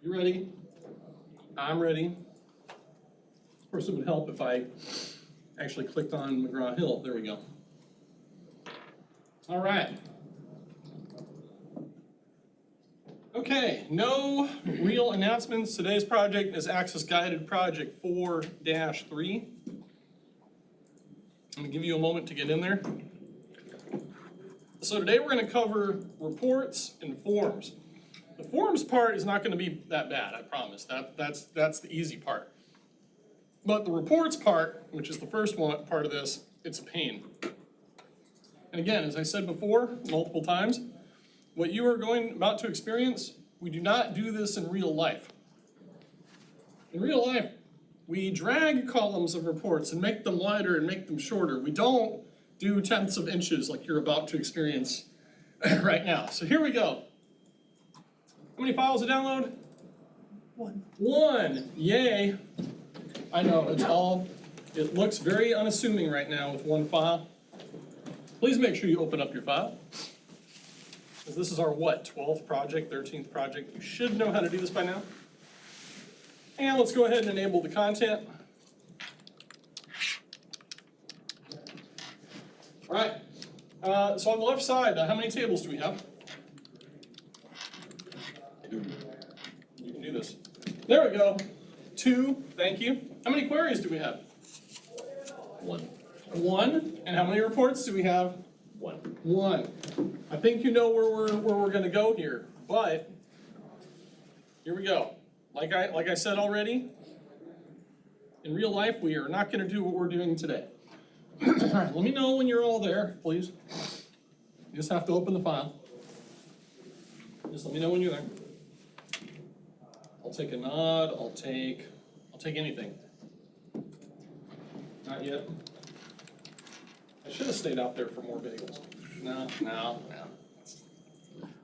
You ready? I'm ready. Of course, it would help if I actually clicked on McGraw-Hill. There we go. All right. Okay, no real announcements. Today's project is Access Guided Project 4-3. I'm gonna give you a moment to get in there. So today we're gonna cover reports and forms. The forms part is not gonna be that bad, I promise. That's the easy part. But the reports part, which is the first one part of this, it's a pain. And again, as I said before, multiple times, what you are about to experience, we do not do this in real life. In real life, we drag columns of reports and make them wider and make them shorter. We don't do tenths of inches like you're about to experience right now. So here we go. How many files to download? One. Yay. I know, it looks very unassuming right now with one file. Please make sure you open up your file. This is our 12th project, 13th project. You should know how to do this by now. And let's go ahead and enable the content. All right, so on the left side, how many tables do we have? You can do this. There we go. 2, thank you. How many queries do we have? 1. And how many reports do we have? 1. I think you know where we're going to go here, but here we go. Like I said already, in real life we are not going to do what we're doing today. All right, let me know when you're all there, please. You just have to open the file. Just let me know when you're there. I'll take a nod. I'll take anything. Not yet. I should have stayed out there for more bagels. No.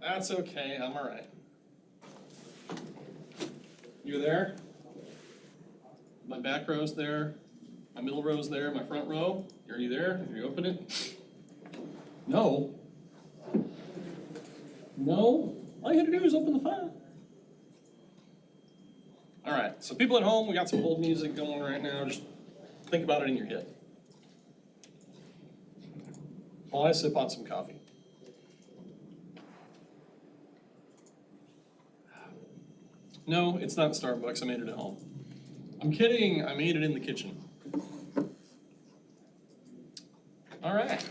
That's okay, I'm all right. You there? My back row's there. My middle row's there. My front row. Are you there? Did you open it? No. No? All you had to do is open the file. All right, so people at home, we got some old music going right now. Just think about it in your head. While I sip on some coffee. No, it's not Starbucks. I made it at home. I'm kidding. I made it in the kitchen. All right.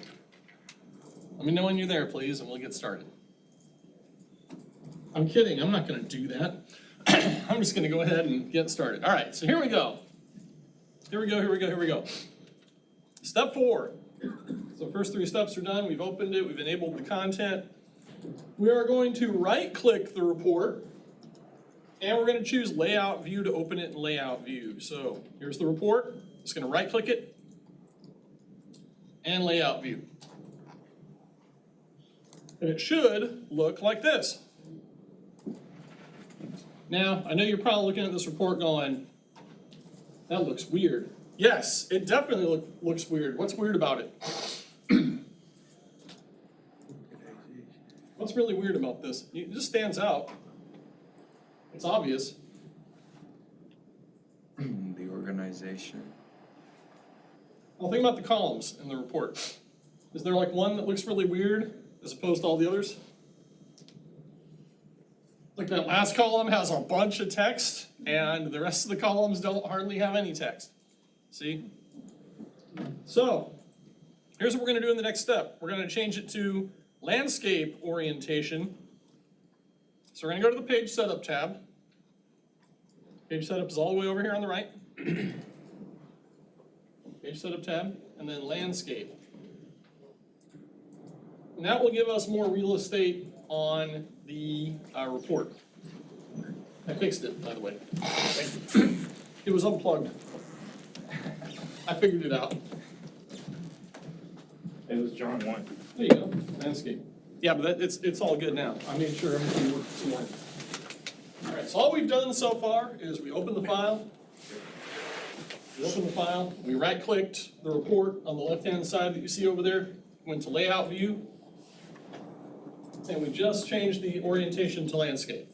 Let me know when you're there, please, and we'll get started. I'm kidding. I'm not going to do that. I'm just going to go ahead and get started. All right, so here we go. Here we go. Step 4. So first 3 steps are done. We've opened it. We've enabled the content. We are going to right-click the report, and we're going to choose Layout View to open it in Layout View. So here's the report. Just going to right-click it, and Layout View. And it should look like this. Now, I know you're probably looking at this report going, that looks weird. Yes, it definitely looks weird. What's weird about it? What's really weird about this? It just stands out. It's obvious. The organization. Well, think about the columns in the report. Is there like one that looks really weird as opposed to all the others? Like that last column has a bunch of text, and the rest of the columns don't hardly have any text. See? So, here's what we're going to do in the next step. We're going to change it to landscape orientation. So we're going to go to the Page Setup tab. Page Setup is all the way over here on the right. Page Setup tab, and then Landscape. And that will give us more real estate on the report. I fixed it, by the way. It was unplugged. I figured it out. It was John 1. There you go, landscape. Yeah, but it's all good now. I made sure everything worked this morning. All right, so all we've done so far is we opened the file. We right-clicked the report on the left-hand side that you see over there, went to Layout View, and we just changed the orientation to landscape.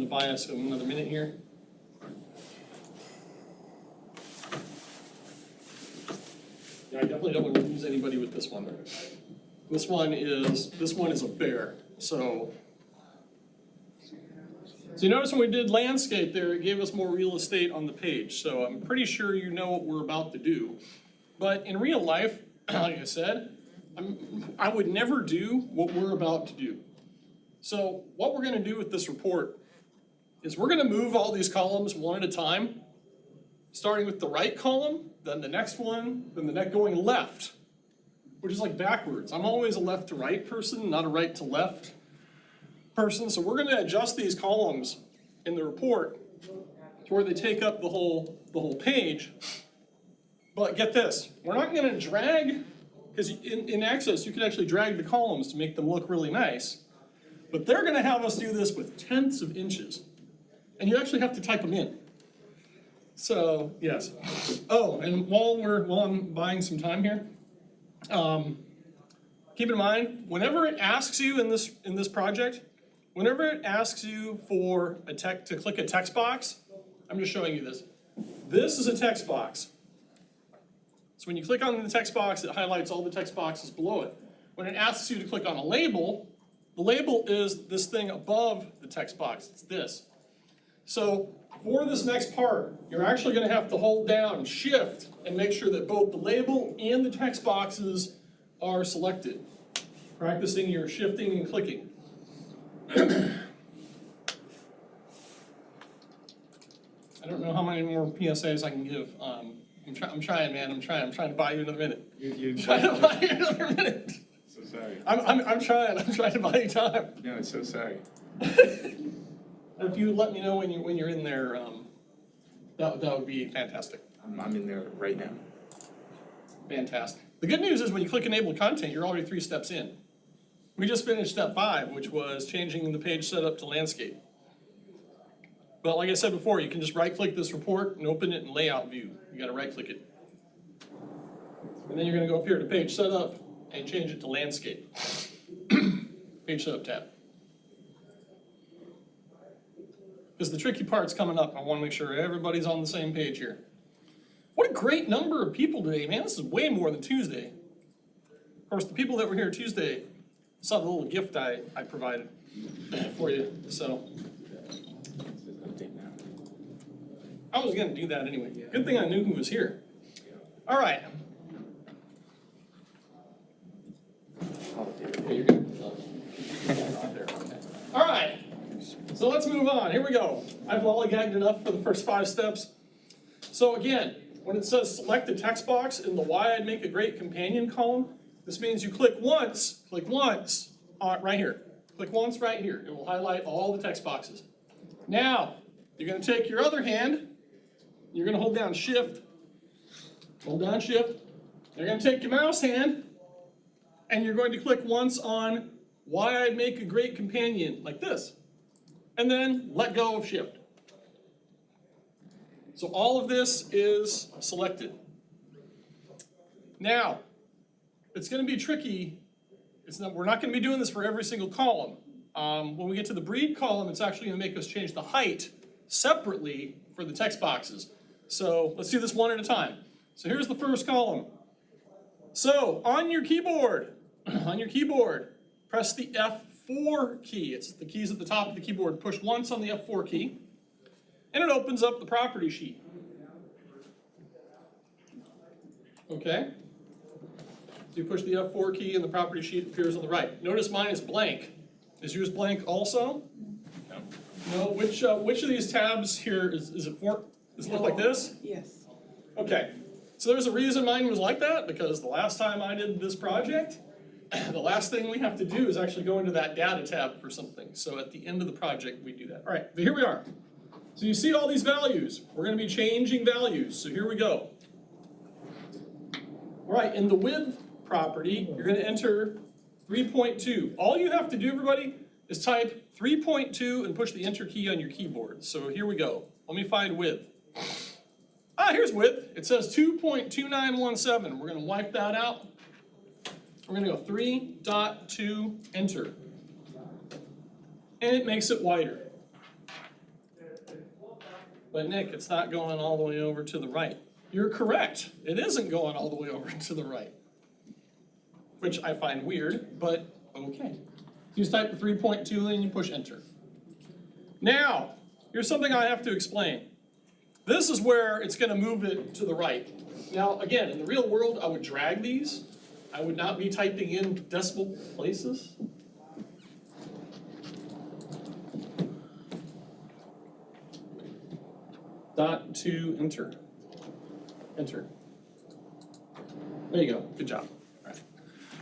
to buy us another minute here. Yeah, I definitely don't want to lose anybody with this one. This one is a bear. So you notice when we did landscape there, it gave us more real estate on the page. So I'm pretty sure you know what we're about to do. But in real life, like I said, I would never do what we're about to do. So what we're gonna do with this report is we're gonna move all these columns one at a time, starting with the right column, then the next one, then the next going left, which is like backwards. I'm always a left to right person, not a right to left person. So we're gonna adjust these columns in the report to where they take up the whole page. But get this, we're not gonna drag, because in Access you can actually drag the columns to make them look really nice. But they're gonna have us do this with tenths of inches. And you actually have to type them in. So, yes. Oh, and while I'm buying some time here, keep in mind, whenever it asks you in this project, whenever it asks you for to click a text box, I'm just showing you this. This is a text box. So when you click on the text box, it highlights all the text boxes below it. When it asks you to click on a label, the label is this thing above the text box. It's this. So for this next part, you're actually going to have to hold down Shift and make sure that both the label and the text boxes are selected. Practicing your shifting and clicking. I don't know how many more PSAs I can give. I'm trying, man. I'm trying to buy you another minute. I'm trying to buy you another minute. So sorry. I'm trying to buy you time. No, it's so sorry. If you let me know when you're in there, that would be fantastic. I'm in there right now. Fantastic. The good news is when you click Enable Content, you're already 3 steps in. We just finished step 5, which was changing the page setup to landscape. But like I said before, you can just right-click this report and open it in Layout View. You got to right-click it. And then you're going to go up here to Page Setup and change it to Landscape. Page Setup tab. Because the tricky part's coming up. I want to make sure everybody's on the same page here. What a great number of people today, man. This is way more than Tuesday. Of course, the people that were here Tuesday saw the little gift I provided for you. So I was going to do that anyway. Good thing I knew who was here. All right. Okay, you're good. All right. So let's move on. Here we go. I've lollygagged enough for the first 5 steps. So again, when it says select the text box in the Why I'd Make a Great Companion column, this means you click once right here. Click once right here. It will highlight all the text boxes. Now, you're going to take your other hand, you're going to hold down Shift, you're going to take your mouse hand, and you're going to click once on Why I'd Make a Great Companion, like this. And then let go of Shift. So all of this is selected. Now, it's going to be tricky. We're not going to be doing this for every single column. When we get to the breed column, it's actually going to make us change the height separately for the text boxes. So let's do this one at a time. So here's the first column. So on your keyboard, press the F4 key. It's the keys at the top of the keyboard. Push once on the F4 key, and it opens up the property sheet. Okay? So you push the F4 key and the property sheet appears on the right. Notice mine is blank. Is yours blank also? No. No. Which of these tabs here is it for? Does it look like this? Yes. Okay. So there's a reason mine was like that, because the last time I did this project, the last thing we have to do is actually go into that data tab for something. So at the end of the project, we do that. All right, but here we are. So you see all these values. We're going to be changing values. So here we go. All right, in the width property, you're going to enter 3.2. All you have to do, everybody, is type 3.2 and push the enter key on your keyboard. So here we go. Let me find width. Here's width. It says 2.2917. We're going to wipe that out. We're going to go 3.2, enter. And it makes it wider. But Nick, it's not going all the way over to the right. You're correct. It isn't going all the way over to the right. Which I find weird, but okay. You just type the 3.2 and you push enter. Now, here's something I have to explain. This is where it's gonna move it to the right. Now, again, in the real world, I would drag these. I would not be typing in decimal places. Dot to enter. Enter. There you go, good job. All right.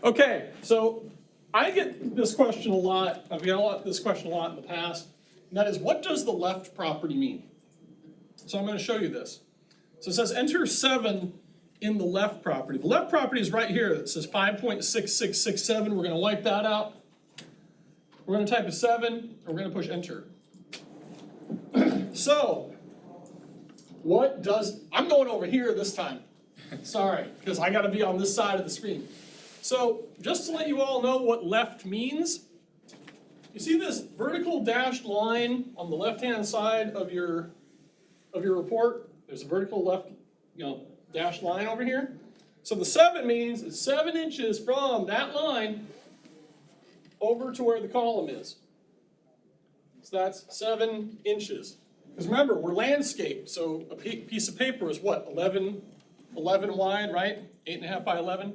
Okay, so I get this question a lot, I've got this question a lot in the past, and that is, what does the left property mean? So I'm gonna show you this. So it says enter 7 in the left property. The left property is right here, it says 5.6667, we're gonna wipe that out. We're gonna type a 7, and we're gonna push enter. So, what does, I'm going over here this time. Sorry, because I gotta be on this side of the screen. So, just to let you all know what left means, you see this vertical dashed line on the left-hand side of your report? There's a vertical left, dashed line over here. So the 7 means it's 7 inches from that line over to where the column is. So that's 7 inches. Because remember, we're landscaped, so a piece of paper is what, 11 wide, right? 8.5 by 11.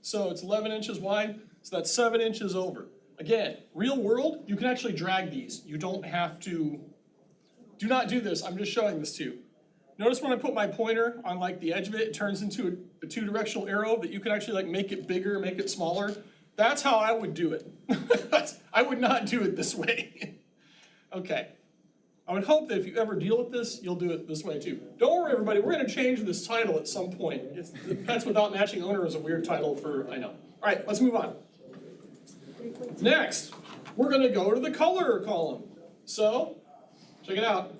So it's 11 inches wide, so that's 7 inches over. Again, real world, you can actually drag these. You don't have to, do not do this, I'm just showing this to you. Notice when I put my pointer on like the edge of it, it turns into a 2-directional arrow that you can actually like make it bigger, make it smaller. That's how I would do it. I would not do it this way. Okay. I would hope that if you ever deal with this, you'll do it this way too. Don't worry everybody, we're gonna change this title at some point. Pets Without Matching Owner is a weird title for, I know. All right, let's move on. Next, we're gonna go to the color column. So, check it out.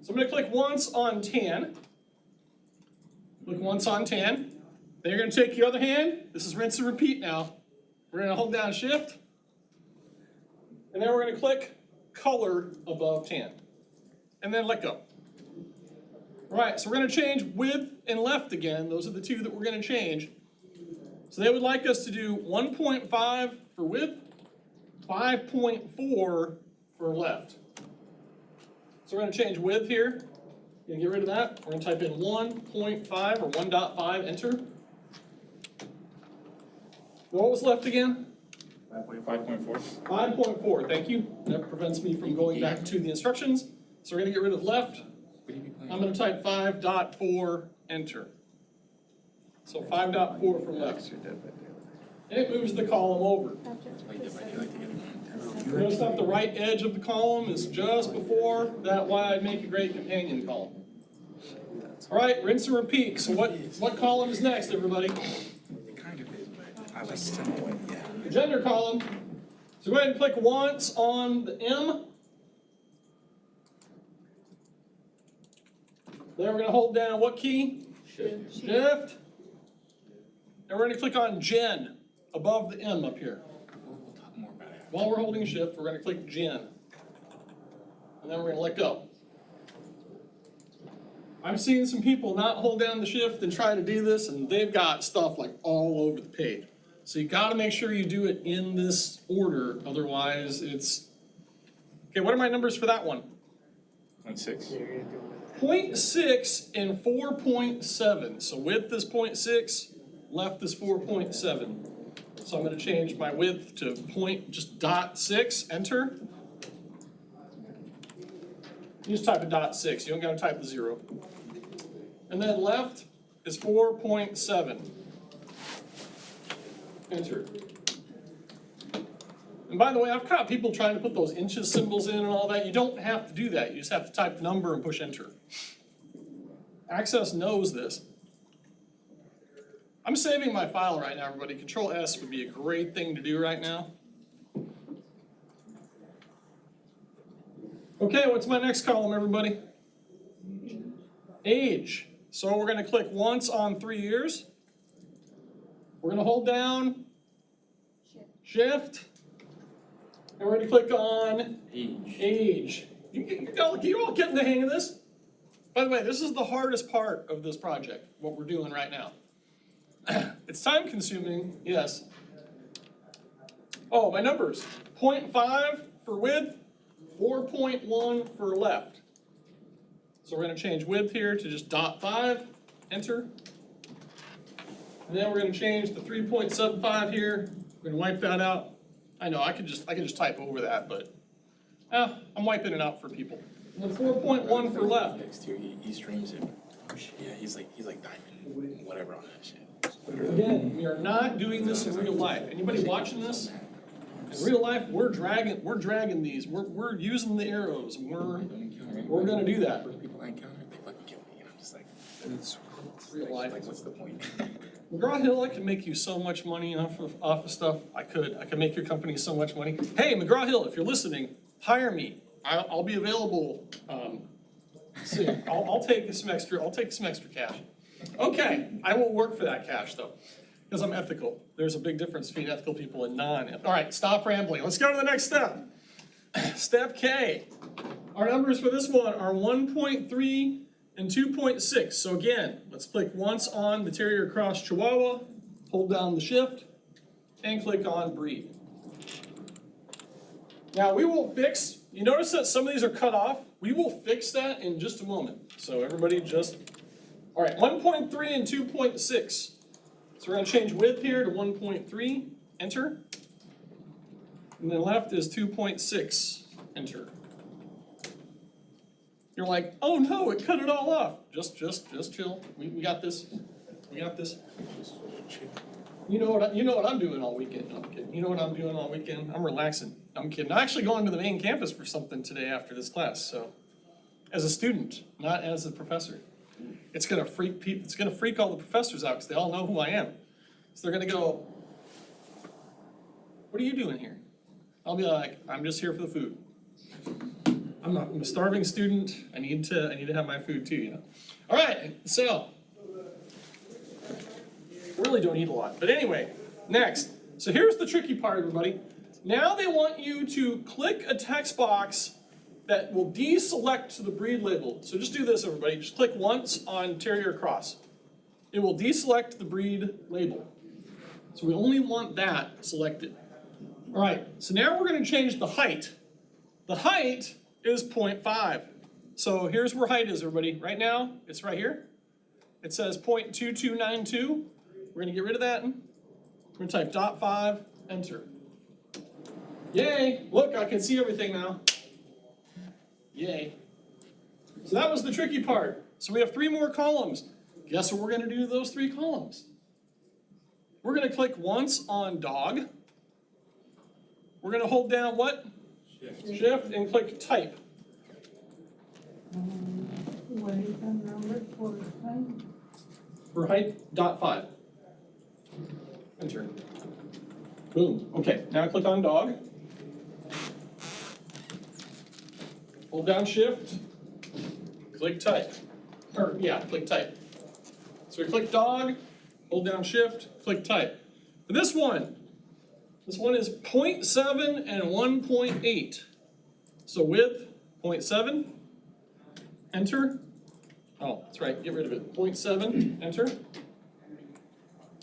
So I'm gonna click once on tan. Click once on tan. Then you're gonna take your other hand. This is rinse and repeat now. We're gonna hold down shift. And then we're gonna click color above tan. And then let go. All right, so we're gonna change width and left again. Those are the two that we're gonna change. So they would like us to do 1.5 for width, 5.4 for left. So we're gonna change width here. You're gonna get rid of that. We're gonna type in 1.5 or 1.5, enter. What was left again? 5.4. 5.4, thank you. That prevents me from going back to the instructions. So we're gonna get rid of left. I'm gonna type 5.4, enter. So 5.4 for left. And it moves the column over. Notice that the right edge of the column is just before that why I'd make a great companion column. All right, rinse and repeat. So what column is next, everybody? I like simple, yeah. The gender column. So go ahead and click once on the M. Then we're gonna hold down what key? Shift. Shift. And we're gonna click on Gen above the M up here. We'll talk more about it. While we're holding shift, we're gonna click Gen. And then we're gonna let go. I've seen some people not hold down the shift and try to do this, and they've got stuff like all over the page. So you gotta make sure you do it in this order, otherwise it's... Okay, what are my numbers for that one? 0.6. 0.6 and 4.7. So width is 0.6, left is 4.7. So I'm gonna change my width to just .6, enter. You just type a .6, you don't gotta type the 0. And then left is 4.7. Enter. And by the way, I've caught people trying to put those inches symbols in and all that. You don't have to do that. You just have to type the number and push enter. Access knows this. I'm saving my file right now, everybody. Control S would be a great thing to do right now. Okay, what's my next column, everybody? Age. So we're gonna click once on 3 years. We're gonna hold down shift, and we're gonna click on age. You all getting the hang of this? By the way, this is the hardest part of this project, what we're doing right now. It's time consuming, yes. Oh, my numbers, 0.5 for width, 4.1 for left. So we're gonna change width here to just .5, enter. And then we're gonna change the 3.75 here, we're gonna wipe that out. I know, I can just type over that, but I'm wiping it out for people. And then 4.1 for left. Next to he streams it. Yeah, he's like diving whatever on that shit. Again, we are not doing this in real life. Anybody watching this? In real life, we're dragging these. We're using the arrows, and we're gonna do that. First people I encounter, they fucking kill me, and I'm just like, Real life. like what's the point? McGraw-Hill, I can make you so much money off of stuff. I could make your company so much money. Hey, McGraw-Hill, if you're listening, hire me. I'll be available soon. I'll take some extra cash. Okay, I will work for that cash though, because I'm ethical. There's a big difference between ethical people and non-ethical. All right, stop rambling. Let's go to the next step. Step K. Our numbers for this one are 1.3 and 2.6. So again, let's click once on the Terrier Cross Chihuahua, hold down the shift, and click on breed. Now we will fix, you notice that some of these are cut off? We will fix that in just a moment. So everybody just, all right, 1.3 and 2.6. So we're gonna change width here to 1.3, enter. And then left is 2.6, enter. You're like, oh no, it cut it all off. Just chill. We got this. We got this. You know what I'm doing all weekend. No, I'm kidding. You know what I'm doing all weekend? I'm relaxing. I'm kidding. I'm actually going to the main campus for something today after this class. So, as a student, not as a professor. It's gonna freak people. It's gonna freak all the professors out because they all know who I am. So they're gonna go, "What are you doing here?" I'll be like, "I'm just here for the food. I'm a starving student. I need to have my food too, you know." All right, so really don't eat a lot. But anyway, next. So here's the tricky part, everybody. Now they want you to click a text box that will deselect the breed label. So just do this, everybody. Just click once on Terrier Cross. It will deselect the breed label. So we only want that selected. All right, so now we're gonna change the height. The height is 0.5. So here's where height is, everybody. Right now, it's right here. It says 0.2292. We're gonna get rid of that. We're gonna type .5, enter. Yay, look, I can see everything now. Yay. So that was the tricky part. So we have 3 more columns. Guess what we're gonna do to those 3 columns? We're gonna click once on dog. We're gonna hold down what? Shift and click type. What is the number for height? For height, .5. Enter. Boom. Okay, now click on dog. Hold down shift, click type. Click type. So we click dog, hold down shift, click type. For this one is 0.7 and 1.8. So width, 0.7, enter. Oh, that's right, get rid of it. 0.7, enter.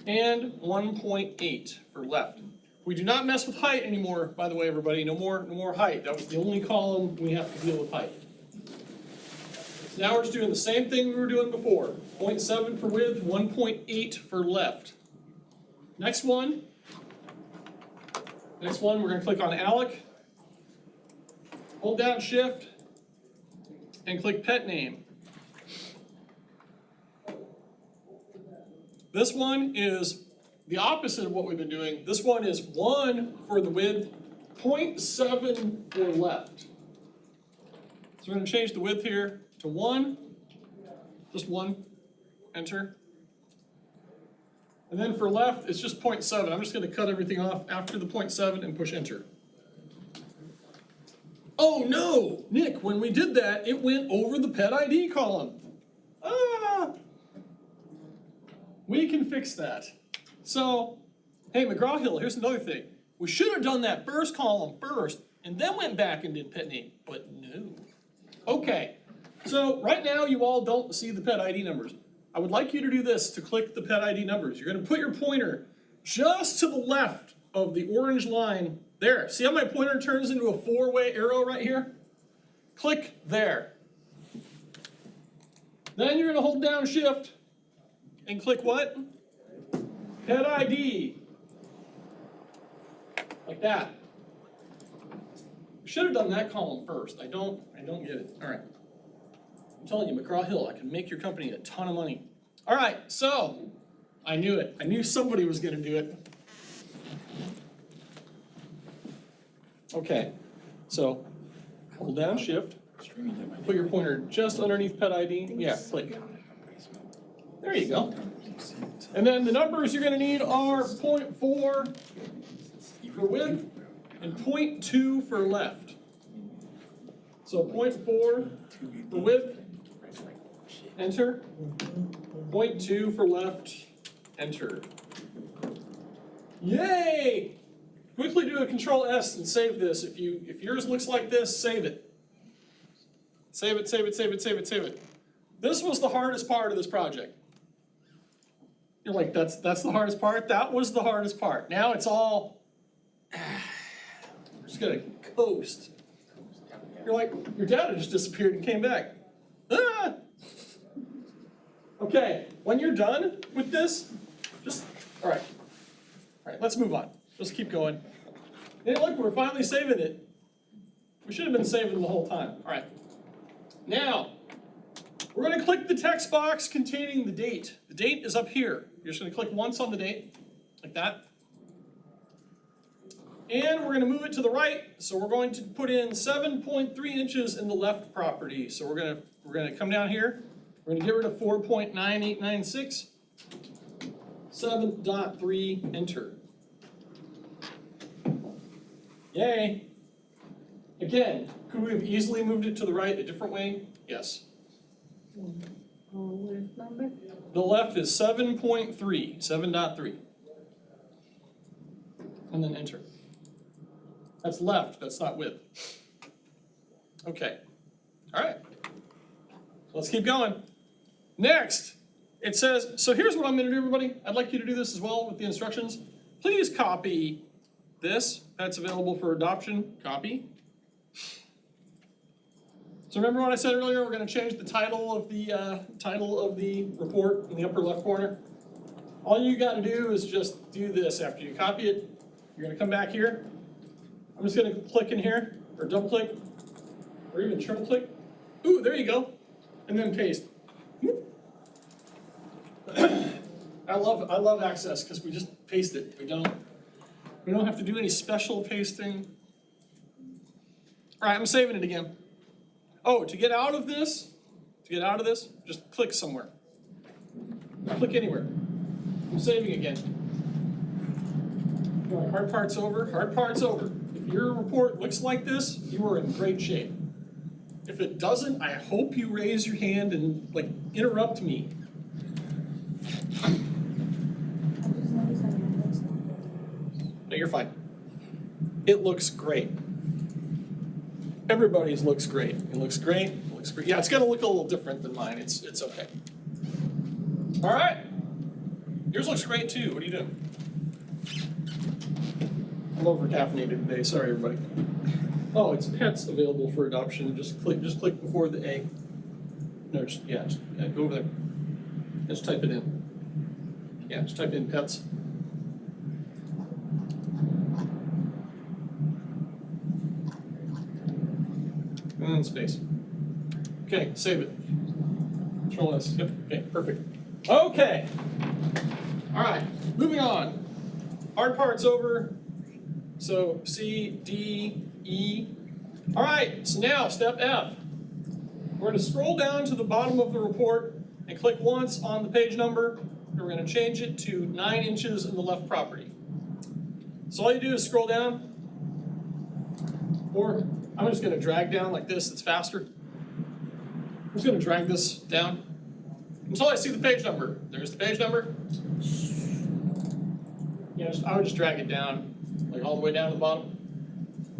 And 1.8 for left. We do not mess with height anymore, by the way, everybody. No more height. That was the only column we have to deal with height. So now we're just doing the same thing we were doing before. 0.7 for width, 1.8 for left. Next one, we're gonna click on Alec. Hold down shift and click pet name. This one is the opposite of what we've been doing. This one is 1 for the width, 0.7 for left. So we're gonna change the width here to 1, just 1, enter. And then for left, it's just 0.7. I'm just gonna cut everything off after the 0.7 and push enter. Oh no, Nick, when we did that, it went over the pet ID column. We can fix that. So, hey, McGraw-Hill, here's another thing. We should have done that first column first, and then went back and did pet name, but no. Okay, So right now, you all don't see the pet ID numbers. I would like you to do this to click the pet ID numbers. You're gonna put your pointer just to the left of the orange line there. See how my pointer turns into a 4-way arrow right here? Click there. Then you're gonna hold down Shift and click what? Pet ID. Like that. Should have done that column first. I don't get it. All right. I'm telling you, McGraw-Hill, I can make your company a ton of money. All right, so I knew it. I knew somebody was gonna do it. Okay, so hold down Shift, put your pointer just underneath pet ID. Yeah, click. There you go. And then the numbers you're gonna need are 0.4 for width and 0.2 for left. So 0.4 for width, enter. 0.2 for left, enter. Yay! Quickly do a Control S and save this. If yours looks like this, save it. Save it, save it, save it, save it, save it. This was the hardest part of this project. You're like, that's the hardest part? That was the hardest part. Now it's all, we're just gonna coast. You're like, your data just disappeared and came back. Ah! Okay, when you're done with this, just, all right, let's move on. Let's keep going. Hey, look, we're finally saving it. We should have been saving the whole time. All right. Now, we're gonna click the text box containing the date. The date is up here. You're just gonna click once on the date, like that. And we're gonna move it to the right, so we're going to put in 7.3 inches in the left property. So we're gonna come down here. We're gonna get rid of 4.9896. 7.3, enter. Yay. Again, could we have easily moved it to the right a different way? Yes. What is number? The left is 7.3, 7.3. And then enter. That's left, that's not width. Okay. All right. Let's keep going. Next, it says, so here's what I'm gonna do, everybody. I'd like you to do this as well with the instructions. Please copy this. That's available for adoption. Copy. So remember what I said earlier? We're gonna change the title of the report in the upper left corner. All you gotta do is just do this after you copy it. You're gonna come back here. I'm just gonna click in here, or double click, or even triple click. Ooh, there you go. And then paste. I love Access because we just paste it. We don't have to do any special pasting. All right, I'm saving it again. Oh, to get out of this, just click somewhere. Click anywhere. I'm saving again. All right, hard part's over, hard part's over. If your report looks like this, you are in great shape. If it doesn't, I hope you raise your hand and like interrupt me. No, you're fine. It looks great. Everybody's looks great. It looks great. It looks great. Yeah, it's gonna look a little different than mine. It's okay. All right. Yours looks great too. What are you doing? I'm over caffeinated today. Sorry, everybody. Oh, it's pets available for adoption. Just click before the A. No, just go over there. Just type it in. Yeah, just type in pets. And then space. Okay, save it. Control S. Yep. Okay, perfect. Okay. All right, moving on. Hard part's over. So C, D, E. All right, so now step F. We're going to scroll down to the bottom of the report and click once on the page number. And we're going to change it to 9 inches in the left property. So all you do is scroll down. Or I'm just going to drag down like this, it's faster. I'm just going to drag this down until I see the page number. There's the page number. You know, I would just drag it down, like all the way down to the bottom.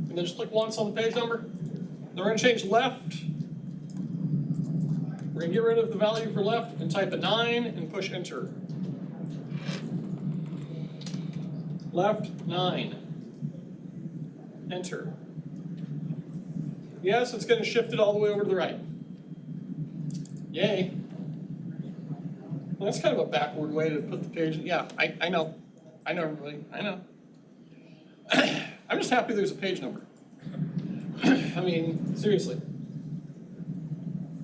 And then just click once on the page number. Then we're going to change left gonna get rid of the value for left and type a 9 and push enter. Left 9. Enter. Yes, it's gonna shift it all the way over to the right. Yay. Well, that's kind of a backward way to put the page. Yeah, I know. I know, everybody. I know. I'm just happy there's a page number. I mean, seriously.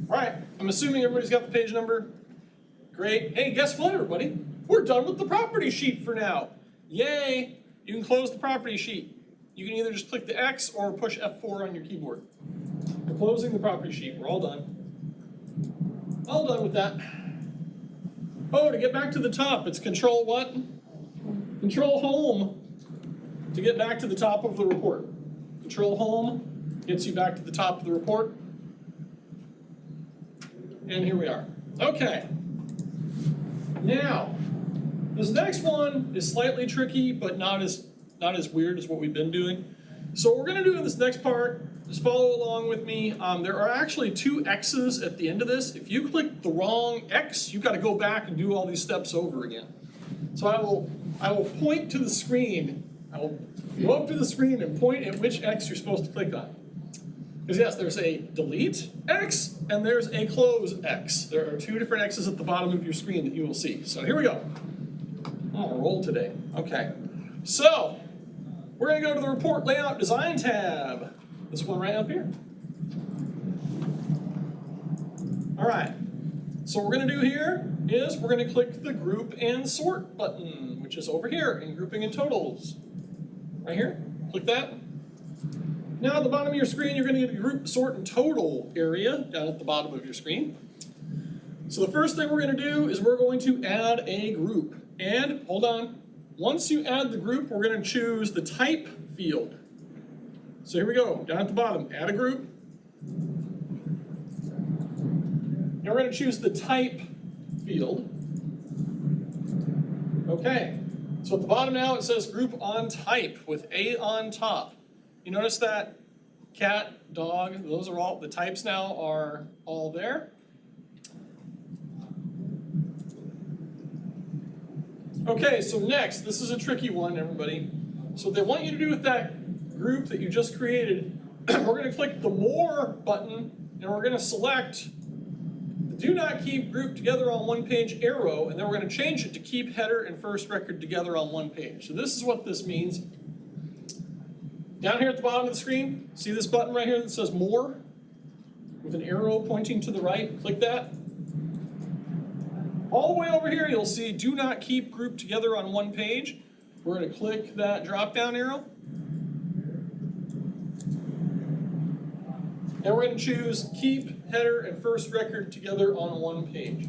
All right, I'm assuming everybody's got the page number. Great. Hey, guess what, everybody? We're done with the property sheet for now. Yay! You can close the property sheet. You can either just click the X or push F4 on your keyboard. We're closing the property sheet. We're all done. All done with that. Oh, to get back to the top, it's Control what? Control Home to get back to the top of the report. Control Home gets you back to the top of the report. And here we are. Okay. Now, this next one is slightly tricky, but not as weird as what we've been doing. So what we're gonna do in this next part, just follow along with me. There are actually 2 X's at the end of this. If you click the wrong X, you've got to go back and do all these steps over again. So I will point to the screen. I will go up to the screen and point at which X you're supposed to click on. Because yes, there's a delete X and there's a close X. There are 2 different X's at the bottom of your screen that you will see. So here we go. I'm on a roll today. Okay. So we're going to go to the Report Layout Design tab. This one right up here. All right. So what we're going to do here is we're going to click the Group and Sort button, which is over here in Grouping and Totals. Right here. Click that. Now at the bottom of your screen, you're going to get a Group, Sort, and Total area down at the bottom of your screen. So the first thing we're going to do is we're going to add a group. And hold on. Once you add the group, we're going to choose the Type field. So here we go, down at the bottom, add a group. And we're going to choose the Type field. Okay, so at the bottom now it says Group on Type with A on top. You notice that cat, dog, those are all, the types now are all there. Okay, so next, this is a tricky one, everybody. So what they want you to do with that group that you just created, we're going to click the More button, and we're going to select the Do Not Keep Group Together on One Page arrow, and then we're going to change it to Keep Header and First Record Together on One Page. So this is what this means. Down here at the bottom of the screen, see this button right here that says More? With an arrow pointing to the right, click that. All the way over here, you'll see Do Not Keep Group Together on One Page. We're going to click that drop-down arrow. And we're going to choose Keep Header and First Record Together on One Page.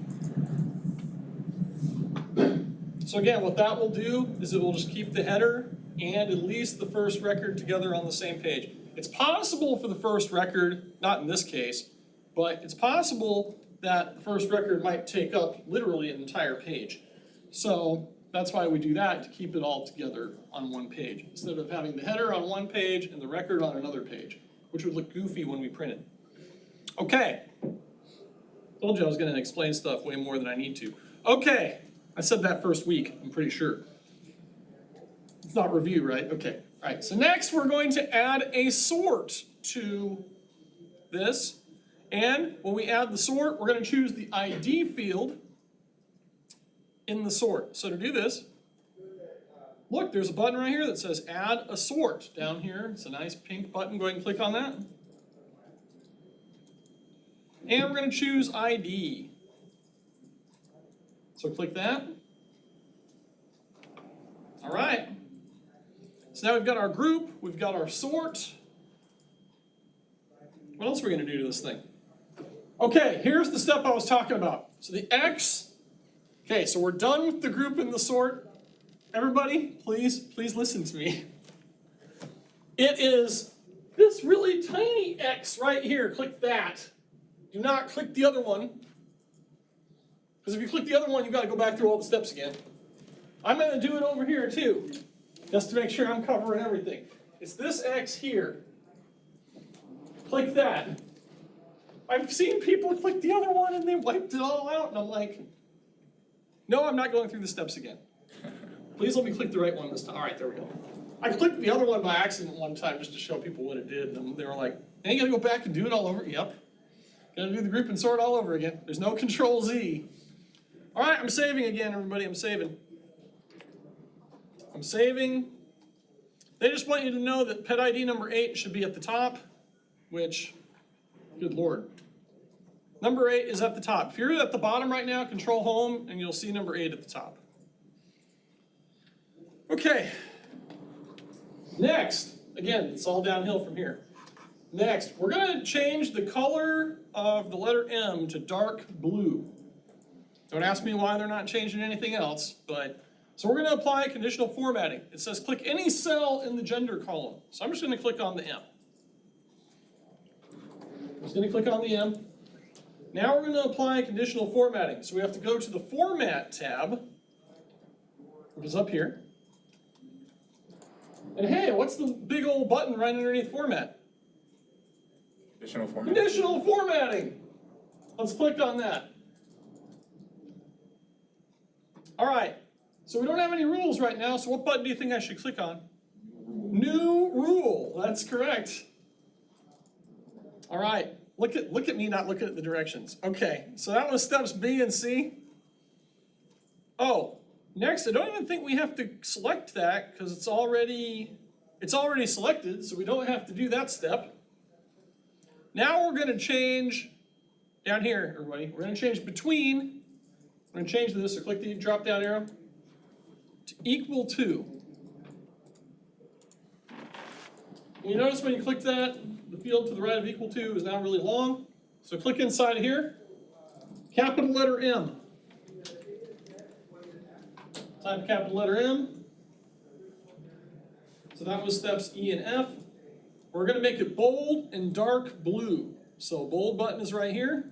So again, what that will do is it will just keep the header and at least the first record together on the same page. It's possible for the first record, not in this case, but it's possible that the first record might take up literally an entire page. So that's why we do that, to keep it all together on one page, instead of having the header on one page and the record on another page, which would look goofy when we print it. Okay. Told you I was going to explain stuff way more than I need to. Okay. I said that first week, I'm pretty sure. It's not review, right? Okay. All right. So next we're going to add a sort to this. And when we add the sort, we're going to choose the ID field in the sort. So to do this, look, there's a button right here that says Add a Sort down here. It's a nice pink button. Go ahead and click on that. And we're going to choose ID. So click that. All right. So now we've got our group, we've got our sort. What else are we going to do to this thing? Okay, here's the step I was talking about. So the X, okay, so we're done with the group and the sort. Everybody, please listen to me. It is this really tiny X right here. Click that. Do not click the other one. Because if you click the other one, you've got to go back through all the steps again. I'm going to do it over here too, just to make sure I'm covering everything. It's this X here. Click that. I've seen people click the other one and they wiped it all out, and I'm like, no, I'm not going through the steps again. Please let me click the right one this time. All right, there we go. I clicked the other one by accident one time just to show people what it did, and they were like, hey, you gotta go back and do it all over? Yep. Gotta do the group and sort all over again. There's no Control Z. All right, I'm saving again, everybody, I'm saving. I'm saving. They just want you to know that pet ID number 8 should be at the top, which, good Lord. Number 8 is at the top. If you're at the bottom right now, Control Home, and you'll see number 8 at the top. Okay. Next, again, it's all downhill from here. Next, we're gonna change the color of the letter M to dark blue. Don't ask me why they're not changing anything else, but, so we're gonna apply conditional formatting. It says click any cell in the gender column. So I'm just gonna click on the M. I'm just gonna click on the M. Now we're gonna apply conditional formatting. So we have to go to the Format tab, which is up here. And hey, what's the big old button right underneath Format? Additional format. Conditional formatting. Let's click on that. All right, so we don't have any rules right now, so what button do you think I should click on? New rule, that's correct. All right, look at me not looking at the directions. Okay, so that was steps B and C. Oh, next, I don't even think we have to select that because it's already selected, so we don't have to do that step. Now we're gonna change, down here, everybody, we're gonna change between, we're gonna change this, so click the drop down arrow, to equal to. You notice when you click that, the field to the right of equal to is now really long. So click inside of here, capital letter M. Type capital letter M. So that was steps E and F. We're gonna make it bold and dark blue. So bold button is right here.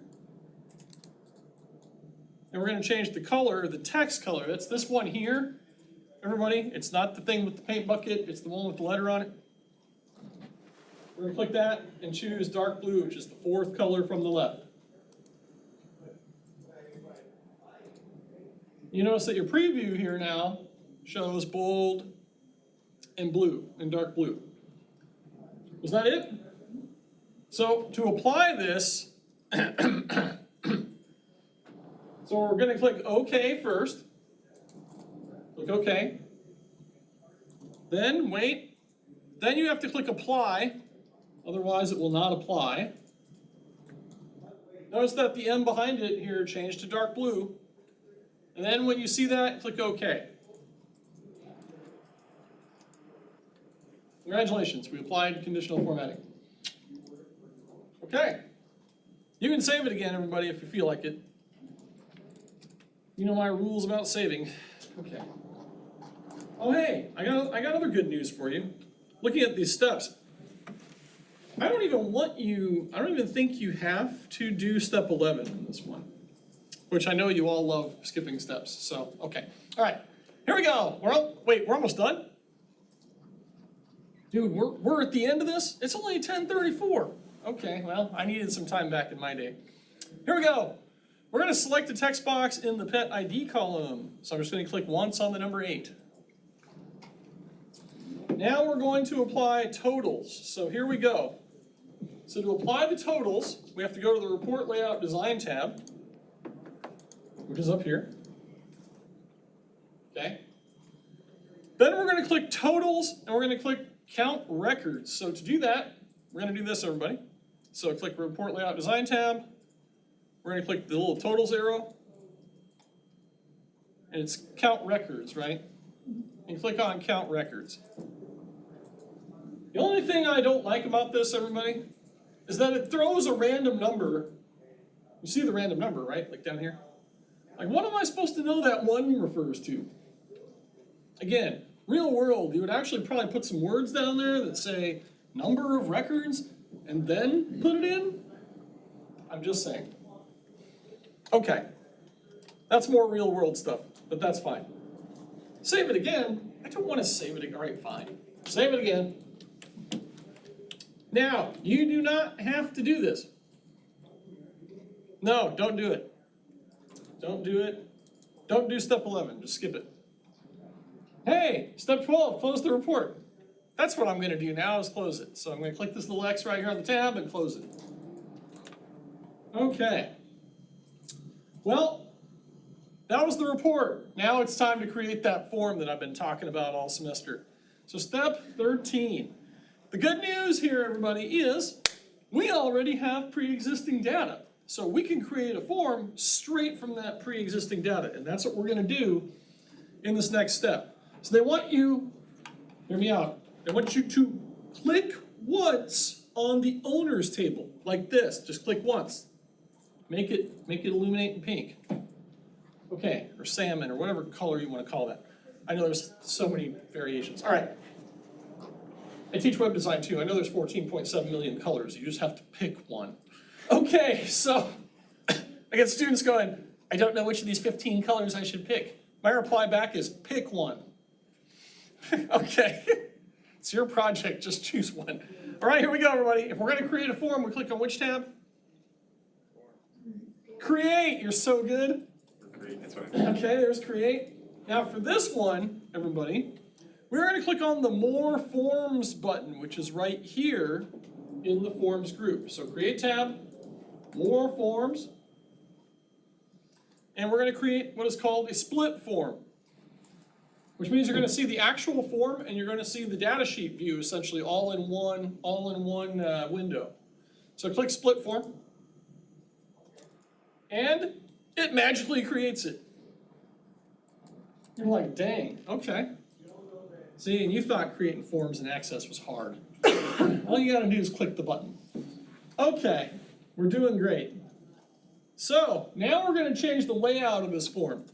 And we're gonna change the color, the text color. That's this one here. Everybody, it's not the thing with the paint bucket, it's the one with the letter on it. We're gonna click that and choose dark blue, which is the 4th color from the left. You notice that your preview here now shows bold and blue, and dark blue. Was that it? So to apply this, so we're gonna click OK first. Click OK. Then wait. Then you have to click Apply, otherwise it will not apply. Notice that the M behind it here changed to dark blue. And then when you see that, click OK. Congratulations, we applied conditional formatting. Okay. You can save it again, everybody, if you feel like it. You know my rules about saving. Okay. Oh hey, I got other good news for you. Looking at these steps, I don't even think you have to do step 11 in this one, which I know you all love skipping steps, so, okay. All right, here we go. We're almost done? Dude, we're at the end of this? It's only 10:34. Okay, well, I needed some time back in my day. Here we go. We're gonna select a text box in the pet ID column. So I'm just gonna click once on the number 8. Now we're going to apply totals. So here we go. So to apply the totals, we have to go to the Report Layout Design tab, which is up here. Okay. Then we're gonna click Totals, and we're gonna click Count Records. So to do that, we're gonna do this, everybody. So click Report Layout Design tab. We're gonna click the little totals arrow. And it's Count Records, right? And click on Count Records. The only thing I don't like about this, everybody, is that it throws a random number. You see the random number, right? Like down here. Like, what am I supposed to know that 1 refers to? Again, real world, you would actually probably put some words down there that say number of records and then put it in. I'm just saying. Okay, that's more real world stuff, but that's fine. Save it again. I don't want to save it again. All right, fine. Save it again. Now, you do not have to do this. No, don't do it. Don't do it. Don't do step 11, just skip it. Hey, step 12, close the report. That's what I'm gonna do now, is close it. So I'm gonna click this little X right here on the tab and close it. Okay. Well, that was the report. Now it's time to create that form that I've been talking about all semester. So step 13. The good news here, everybody, is we already have pre-existing data. So we can create a form straight from that pre-existing data, and that's what we're gonna do in this next step. So they want you, hear me out, they want you to click once on the owners table, like this, just click once. Make it illuminate in pink. Okay, or salmon, or whatever color you wanna call that. I know there's so many variations. All right. I teach web design too. I know there's 14.7 million colors. You just have to pick one. Okay, so I get students going, I don't know which of these 15 colors I should pick. My reply back is, pick one. Okay, it's your project, just choose one. All right, here we go, everybody. If we're gonna create a form, we click on which tab? Create, you're so good. Great, that's what I Okay, there's create. Now for this one, everybody, we're gonna click on the More Forms button, which is right here in the Forms group. So create tab, More Forms, and we're gonna create what is called a split form, which means you're gonna see the actual form and you're gonna see the data sheet view essentially all in one window. So click split form, and it magically creates it. You're like, dang, okay. See, and you thought creating forms in Access was hard. All you gotta do is click the button. Okay, we're doing great. So, now we're gonna change the layout of this form.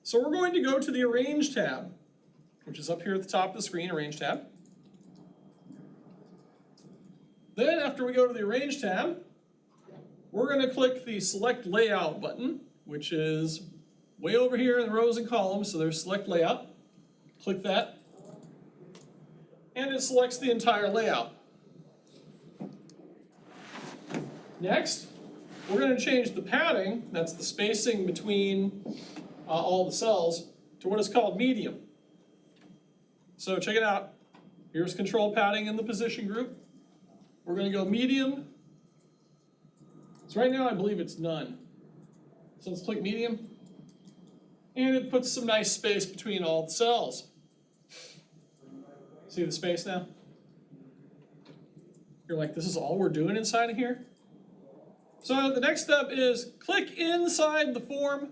So we're going to go to the Arrange tab, which is up here at the top of the screen, Arrange tab. Then after we go to the Arrange tab, we're gonna click the Select Layout button, which is way over here in the rows and columns, so there's Select Layout. Click that. And it selects the entire layout. Next, we're going to change the padding, that's the spacing between all the cells, to what is called medium. So check it out. Here's control padding in the position group. We're going to go medium. So right now I believe it's none. So let's click medium. And it puts some nice space between all the cells. See the space now? You're like, this is all we're doing inside of here? So the next step is click inside the form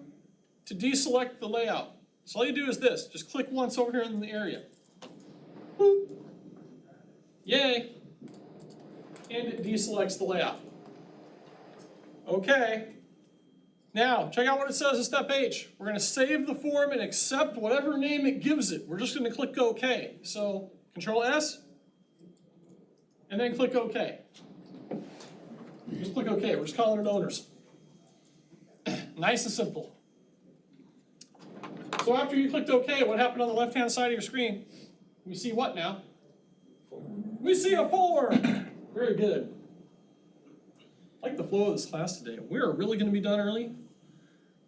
to deselect the layout. So all you do is this, just click once over here in the area. Boop. Yay. And it deselects the layout. Okay. Now, check out what it says in step H. We're gonna save the form and accept whatever name it gives it. We're just gonna click OK. So, Control S, and then click OK. Just click OK, we're just calling it owners. Nice and simple. So after you clicked OK, what happened on the left-hand side of your screen? We see what now? We see a form. Very good. I like the flow of this class today. We're really gonna be done early.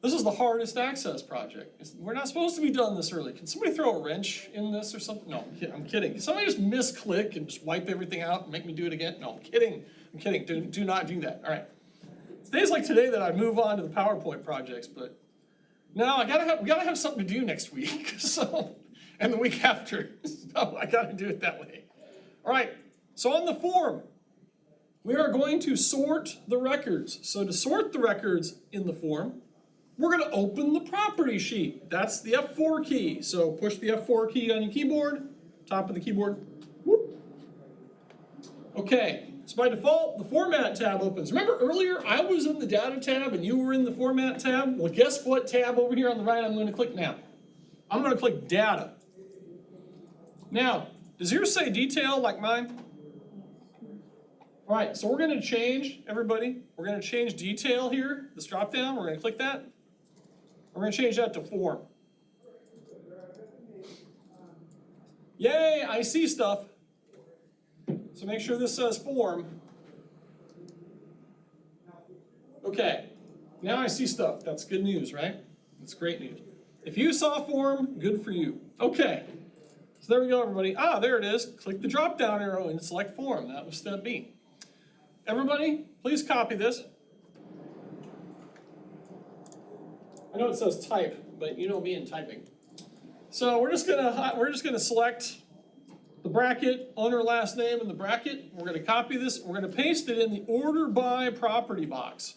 This is the hardest Access project. We're not supposed to be done this early. Can somebody throw a wrench in this or something? No, I'm kidding. Can somebody just misclick and just wipe everything out and make me do it again? No, I'm kidding. I'm kidding. Do not do that. All right. It's days like today that I move on to the PowerPoint projects, but no, we gotta have something to do next week. So, and the week after. So I gotta do it that way. All right. So on the form, we are going to sort the records. So to sort the records in the form, we're going to open the property sheet. That's the F4 key. So push the F4 key on your keyboard, top of the keyboard. Whoop. Okay, so by default, the Format tab opens. Remember earlier, I was in the Data tab and you were in the Format tab? Well, guess what tab over here on the right I'm going to click now? I'm going to click Data. Now, does yours say Detail like mine? All right, so we're going to change, everybody, we're going to change Detail here, this drop down, we're going to click that. We're going to change that to Form. Yay, I see stuff. So make sure this says Form. Okay, Now I see stuff. That's good news, right? That's great news. If you saw a form, good for you. Okay, so there we go, everybody. Ah, there it is. Click the drop-down arrow and select form. That was step B. Everybody, please copy this. I know it says type, but you know me and typing. So we're just gonna select the bracket, owner last name in the bracket. We're gonna copy this. We're gonna paste it in the order by property box.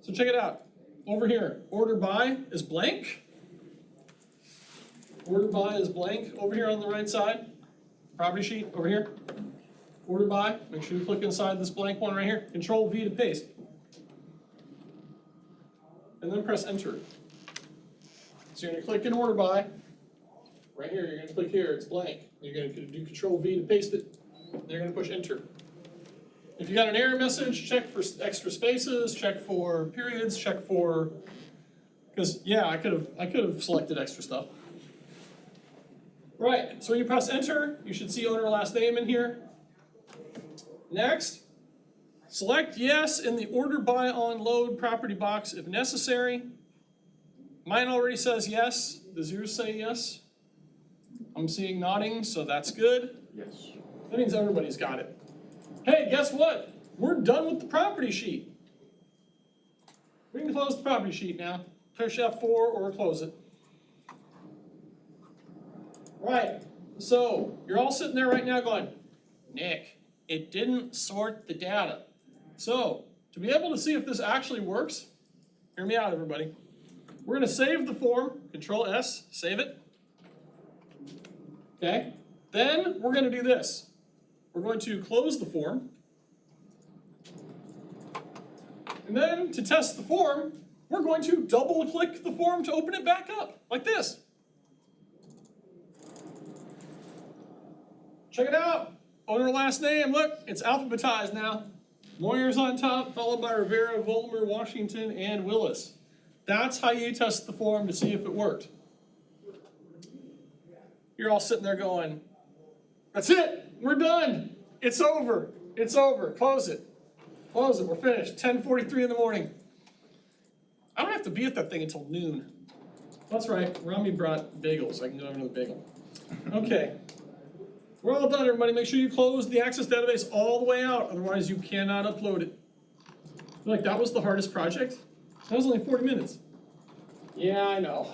So check it out. Over here, order by is blank. Order by is blank. Over here on the right side, property sheet over here. Order by. Make sure you click inside this blank one right here. Control V to paste. And then press enter. So you're gonna click in order by. Right here, you're gonna click here, it's blank. You're gonna do Control V to paste it. Then you're gonna push enter. If you got an error message, check for extra spaces, check for periods, check for, because yeah, I could have selected extra stuff. Right, so when you press enter, you should see owner last name in here. Next, select yes in the order by on load property box if necessary. Mine already says yes. Does yours say yes? I'm seeing nodding, so that's good. Yes. That means everybody's got it. Hey, guess what? We're done with the property sheet. We can close the property sheet now. Push F4 or close it. Right, so you're all sitting there right now going, Nick, it didn't sort the data. So, to be able to see if this actually works, hear me out, everybody. We're gonna save the form, Control S, save it. Okay, then we're gonna do this. We're going to close the form. And then to test the form, we're going to double click the form to open it back up, like this. Check it out. Owner last name, look, it's alphabetized now. Moyer's on top, followed by Rivera, Volmer, Washington, and Willis. That's how you test the form to see if it worked. You're all sitting there going, that's it, we're done. It's over, it's over, close it. Close it, we're finished, 10:43 in the morning. I don't have to be at that thing until noon. That's right, Rami brought bagels, I can go have another bagel. Okay. We're all done, everybody. Make sure you close the Access database all the way out, otherwise you cannot upload it. Like, that was the hardest project? That was only 40 minutes. Yeah, I know.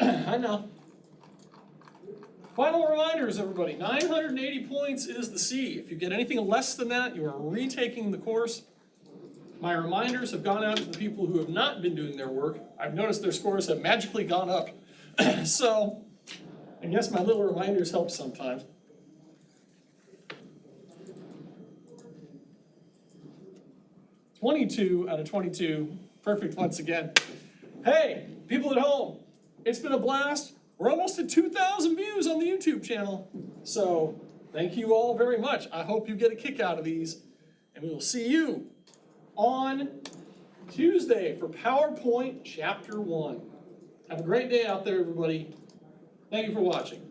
I know. Final reminders, everybody. 980 points is the C. If you get anything less than that, you are retaking the course. My reminders have gone out to the people who have not been doing their work. I've noticed their scores have magically gone up. So, I guess my little reminders help sometimes. $22 out of 22, perfect once again. Hey, people at home, it's been a blast. We're almost at 2,000 views on the YouTube channel. So, thank you all very much. I hope you get a kick out of these. And we will see you on Tuesday for PowerPoint Chapter 1. Have a great day out there, everybody. Thank you for watching.